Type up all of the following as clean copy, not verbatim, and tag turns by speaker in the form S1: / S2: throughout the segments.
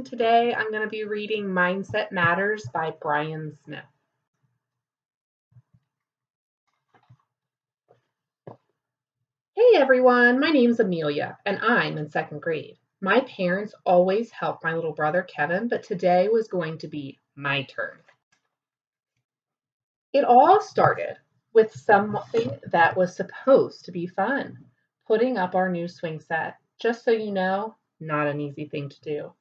S1: Today I'm going to be reading Mindset Matters by Bryan Smith. Hey everyone, my name's Amelia and I'm in second grade. My parents always helped my little brother Kevin, but today was going to be my turn. It all started with something that was supposed to be fun, putting up our new swing set. Just so you know, not an easy thing to do.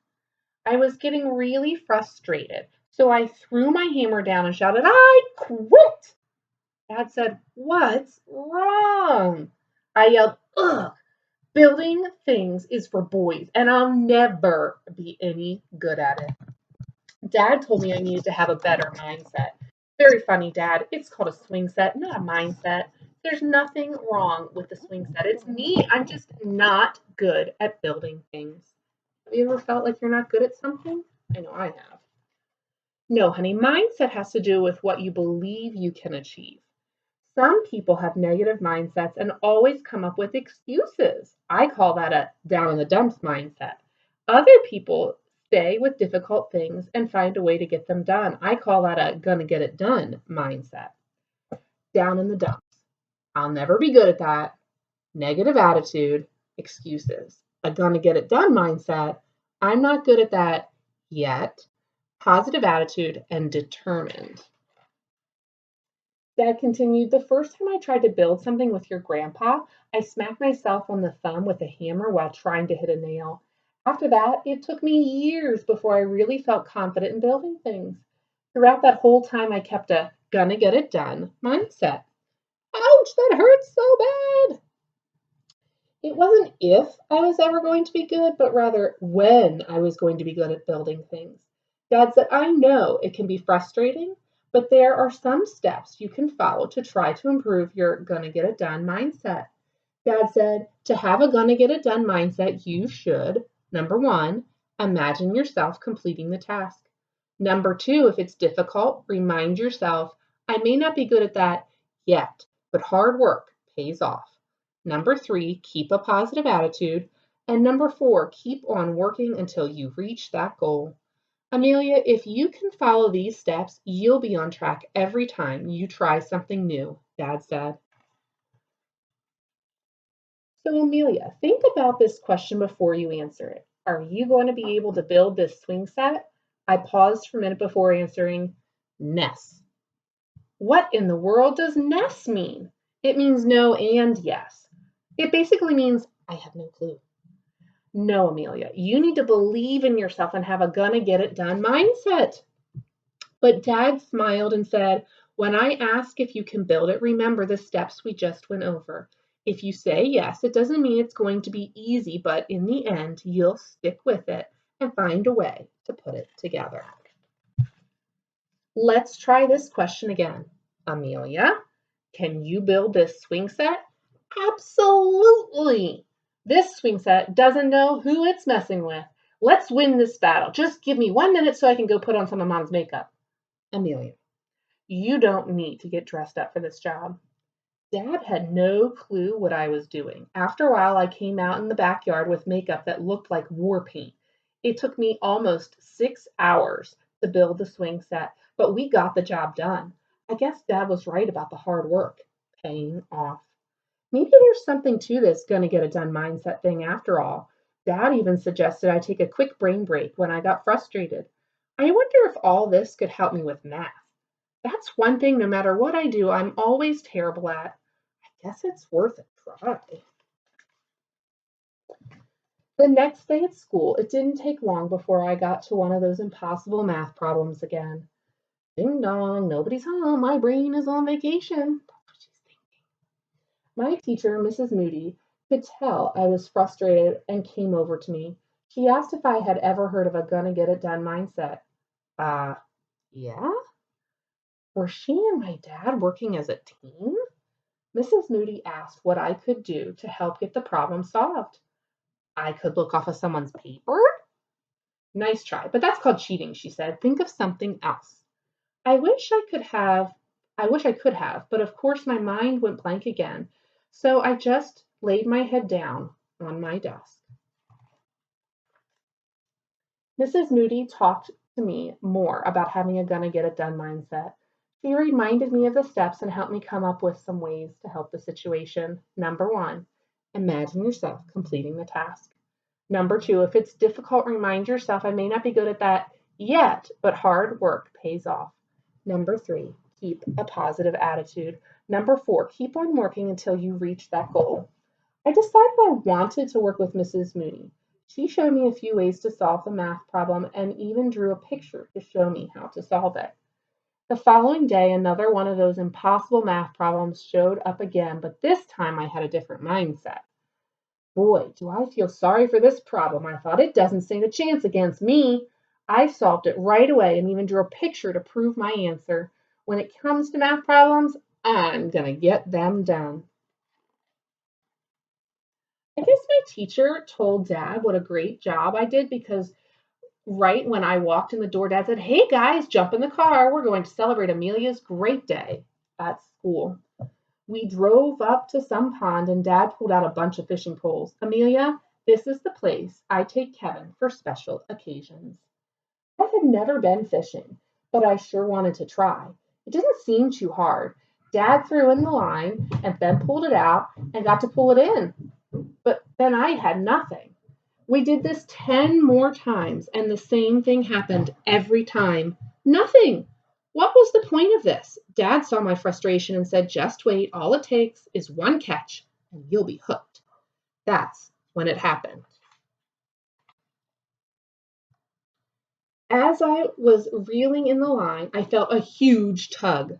S1: I was getting really frustrated, so I threw my hammer down and shouted, "I quit!" Dad said, "What's wrong?" I yelled, "Ugh, building things is for boys, and I'll never be any good at it." Dad told me I needed to have a better mindset. Very funny, Dad. It's called a swing set, not a mindset. There's nothing wrong with the swing set. It's me. I'm just not good at building things. Have you ever felt like you're not good at something? I know I have. No, honey, mindset has to do with what you believe you can achieve. Some people have negative mindsets and always come up with excuses. I call that a down in the dumps mindset. Other people stay with difficult things and find a way to get them done. I call that a gonna get it done mindset. Down in the dumps. I'll never be good at that. Negative attitude, excuses. A gonna get it done mindset. I'm not good at that yet. Positive attitude and determined. Dad continued, "The first time I tried to build something with your grandpa, I smacked myself on the thumb with a hammer while trying to hit a nail. After that, it took me years before I really felt confident in building things. Throughout that whole time, I kept a gonna get it done mindset." Ouch, that hurts so bad. It wasn't if I was ever going to be good, but rather when I was going to be good at building things. Dad said, "I know it can be frustrating, but there are some steps you can follow to try to improve your gonna get it done mindset." Dad said, to have a gonna get it done mindset, you should, number one, imagine yourself completing the task. Number two, if it's difficult, remind yourself, I may not be good at that yet, but hard work pays off. Number three, keep a positive attitude. And number four, keep on working until you reach that goal. Amelia, if you can follow these steps, you'll be on track every time you try something new, Dad said. So, Amelia, think about this question before you answer it. Are you going to be able to build this swing set? I paused for a minute before answering. Ness. What in the world does ness mean? It means no and yes. It basically means I have no clue. No, Amelia, you need to believe in yourself and have a gonna get it done mindset. But Dad smiled and said, when I ask if you can build it, remember the steps we just went over. If you say yes, it doesn't mean it's going to be easy, but in the end, you'll stick with it and find a way to put it together. Let's try this question again. Amelia, can you build this swing set? Absolutely. This swing set doesn't know who it's messing with. Let's win this battle. Just give me 1 minute so I can go put on some of Mom's makeup. Amelia, you don't need to get dressed up for this job. Dad had no clue what I was doing. After a while, I came out in the backyard with makeup that looked like war paint. It took me almost 6 hours to build the swing set, but we got the job done. I guess Dad was right about the hard work paying off. Maybe there's something to this gonna get it done mindset thing after all. Dad even suggested I take a quick brain break when I got frustrated. I wonder if all this could help me with math. That's one thing, no matter what I do, I'm always terrible at. I guess it's worth a try. The next day at school, it didn't take long before I got to one of those impossible math problems again. Ding dong, nobody's home. My brain is on vacation. That's what she's thinking. My teacher, Mrs. Moody, could tell I was frustrated and came over to me. She asked if I had ever heard of a gonna get it done mindset. Yeah? Were she and my dad working as a team? Mrs. Moody asked what I could do to help get the problem solved. I could look off of someone's paper? Nice try, but that's called cheating, she said. Think of something else. I wish I could have, but of course my mind went blank again. So I just laid my head down on my desk. Mrs. Moody talked to me more about having a gonna get it done mindset. She reminded me of the steps and helped me come up with some ways to help the situation. Number one, imagine yourself completing the task. Number two, if it's difficult, remind yourself I may not be good at that yet, but hard work pays off. Number three, keep a positive attitude. Number four, keep on working until you reach that goal. I decided I wanted to work with Mrs. Mooney. She showed me a few ways to solve the math problem and even drew a picture to show me how to solve it. The following day, another one of those impossible math problems showed up again, but this time I had a different mindset. Boy, do I feel sorry for this problem. I thought it doesn't stand a chance against me. I solved it right away and even drew a picture to prove my answer. When it comes to math problems, I'm going to get them done. I guess my teacher told Dad what a great job I did because right when I walked in the door, Dad said, "Hey guys, jump in the car. We're going to celebrate Amelia's great day at school." We drove up to some pond and Dad pulled out a bunch of fishing poles. "Amelia, this is the place I take Kevin for special occasions." I had never been fishing, but I sure wanted to try. It didn't seem too hard. Dad threw in the line and then pulled it out and got to pull it in. But then I had nothing. We did this 10 more times, and the same thing happened every time. Nothing. What was the point of this? Dad saw my frustration and said, "Just wait. All it takes is one catch, and you'll be hooked." That's when it happened. As I was reeling in the line, I felt a huge tug.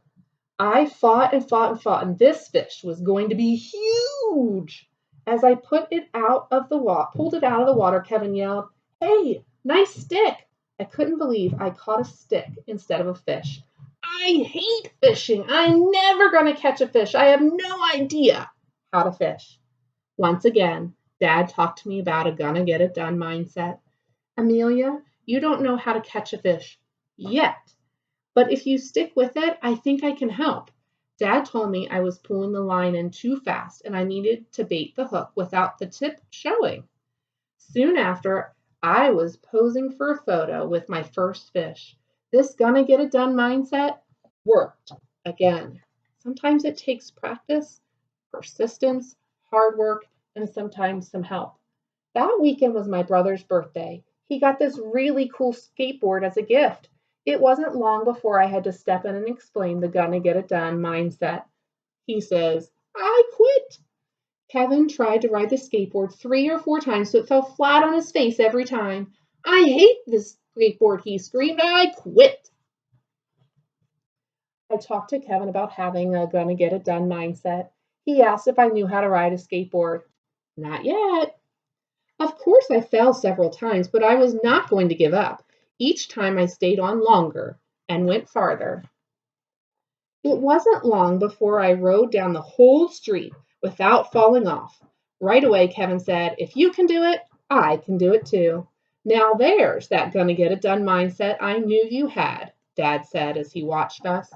S1: I fought and fought and fought, and this fish was going to be huge. As I pulled it out of the water, Kevin yelled, "Hey, nice stick!" I couldn't believe I caught a stick instead of a fish. I hate fishing. I'm never going to catch a fish. I have no idea how to fish. Once again, Dad talked to me about a gonna get it done mindset. "Amelia, you don't know how to catch a fish yet. But if you stick with it, I think I can help." Dad told me I was pulling the line in too fast and I needed to bait the hook without the tip showing. Soon after, I was posing for a photo with my first fish. This gonna get it done mindset worked again. Sometimes it takes practice, persistence, hard work, and sometimes some help. That weekend was my brother's birthday. He got this really cool skateboard as a gift. It wasn't long before I had to step in and explain the gonna get it done mindset. He says, "I quit." Kevin tried to ride the skateboard 3 or 4 times so it fell flat on his face every time. "I hate this skateboard," he screamed. "I quit." I talked to Kevin about having a gonna get it done mindset. He asked if I knew how to ride a skateboard. Not yet. Of course, I fell several times, but I was not going to give up. Each time I stayed on longer and went farther. It wasn't long before I rode down the whole street without falling off. Right away, Kevin said, "If you can do it, I can do it too." "Now there's that gonna get it done mindset I knew you had," Dad said as he watched us.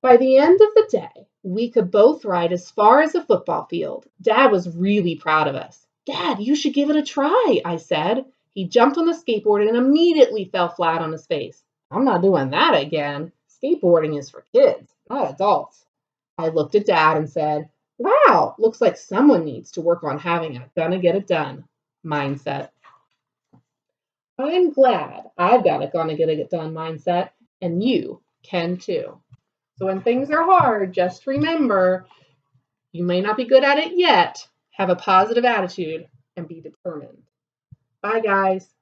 S1: By the end of the day, we could both ride as far as the football field. Dad was really proud of us. "Dad, you should give it a try," I said. He jumped on the skateboard and immediately fell flat on his face. "I'm not doing that again. Skateboarding is for kids, not adults." I looked at Dad and said, "Wow, looks like someone needs to work on having a gonna get it done mindset." I'm glad I've got a gonna get it done mindset, and you can too. So when things are hard, just remember you may not be good at it yet. Have a positive attitude and be determined. Bye, guys.